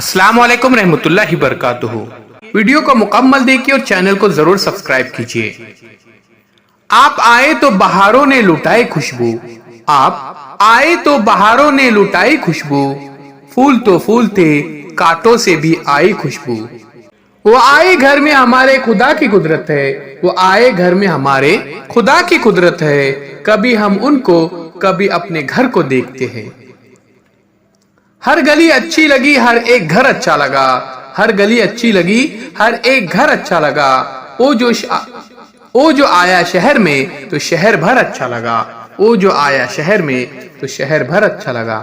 अस्सलाम वालेकुम रहमतुल्लाहि बरकातुहू। वीडियो को मुकम्मल देखिए और चैनल को जरूर सब्सक्राइब कीजिए। आप आए तो बहारों ने लुटाई खुशबू, आप आए तो बहारों ने लुटाई खुशबू, फूल तो फूल थे कांटों से भी आई खुशबू। वो आए घर में हमारे खुदा की कुदरत है, वो आए घर में हमारे खुदा की कुदरत है, कभी हम उनको कभी अपने घर को देखते हैं। हर गली अच्छी लगी हर एक घर अच्छा लगा, हर गली अच्छी लगी हर एक घर अच्छा लगा, ओ जो आया शहर में तो शहर भर अच्छा लगा, ओ जो आया शहर में तो शहर भर अच्छा लगा।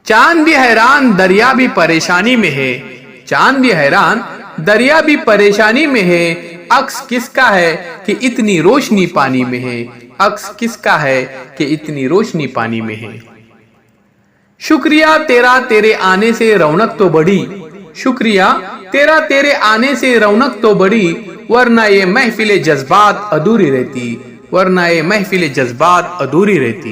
चांद भी हैरान दरिया भी परेशानी में है, चांद भी हैरान दरिया भी परेशानी में है, अक्स किसका है कि इतनी रोशनी पानी में है, अक्स किसका है कि इतनी रोशनी पानी में है। शुक्रिया तेरा तेरे आने से रौनक तो बढ़ी, शुक्रिया तेरा तेरे आने से रौनक तो बढ़ी, वरना ये महफिले जज्बात अधूरी रहती, वरना ये महफिले जज्बात अधूरी रहती।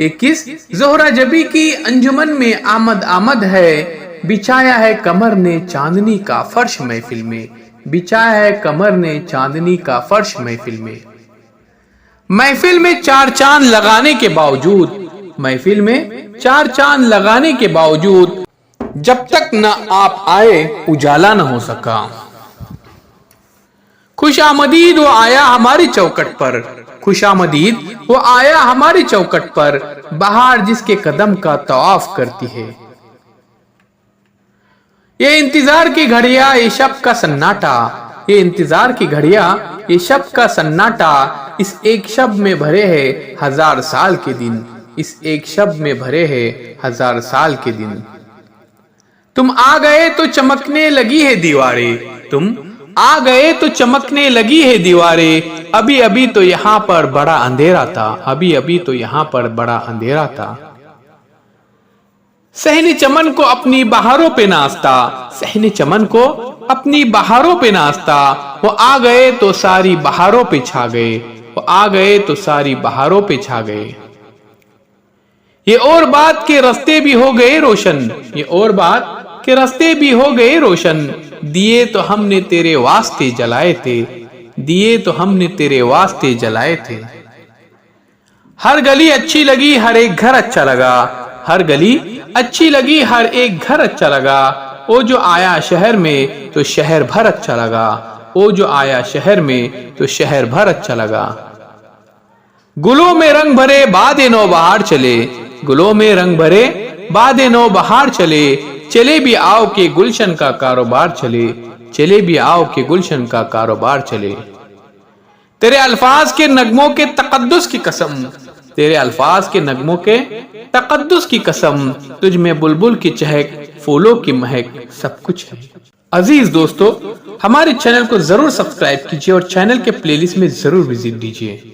ये किस ज़ोहरा जबी की अंजुमन में आमद आमद है, बिछाया है कमर ने चांदनी का फर्श महफिल में, बिछाया है कमर ने चांदनी का फर्श महफिल में। महफिल में चार चांद लगाने के बावजूद, महफिल में चार चांद लगाने के बावजूद जब तक न आप आए उजाला न हो सका। खुशामदीद वो आया हमारी चौखट पर, खुशामदीद वो आया हमारी चौखट पर, बहार जिसके कदम का तवाफ करती है। ये इंतजार की घड़ियां ये शब का सन्नाटा, ये इंतजार की घड़ियां ये शब का सन्नाटा, इस एक शब में भरे हैं हजार साल के दिन, इस एक शब में भरे हैं हजार साल के दिन। तुम आ गए तो चमकने लगी है दीवारें, तुम आ गए तो चमकने लगी है दीवारें, अभी अभी तो यहाँ पर बड़ा अंधेरा था, अभी अभी तो यहाँ पर बड़ा अंधेरा था। सहने चमन को अपनी बहारों पे नाचता, सहने चमन को अपनी बहारों पे नाचता, वो आ गए तो सारी बहारों पे छा गए, वो आ गए तो सारी बहारों पे छा गए। ये और बात के रास्ते भी हो गए रोशन, ये और बात के रास्ते भी हो गए रोशन, दिए तो हमने तेरे वास्ते जलाए थे, दिए तो हमने तेरे वास्ते जलाए थे। हर गली अच्छी लगी हर एक घर अच्छा लगा, हर गली अच्छी लगी हर एक घर अच्छा लगा, ओ जो आया शहर में तो शहर भर अच्छा लगा, ओ जो आया शहर में तो शहर भर अच्छा लगा। गुलों में रंग भरे बादे नौ बहार चले, गुलों में रंग भरे बादे नौ बहार चले, चले भी आओ के गुलशन का कारोबार चले, चले भी आओ के गुलशन का कारोबार चले। तेरे अल्फाज के नगमों के तकद्दुस की कसम, तेरे अल्फाज के नगमों के तकद्दुस की कसम, तुझ में बुलबुल की चहक फूलों की महक सब कुछ है। अजीज दोस्तों, हमारे चैनल को जरूर सब्सक्राइब कीजिए और चैनल के प्लेलिस्ट में जरूर विजिट दीजिए।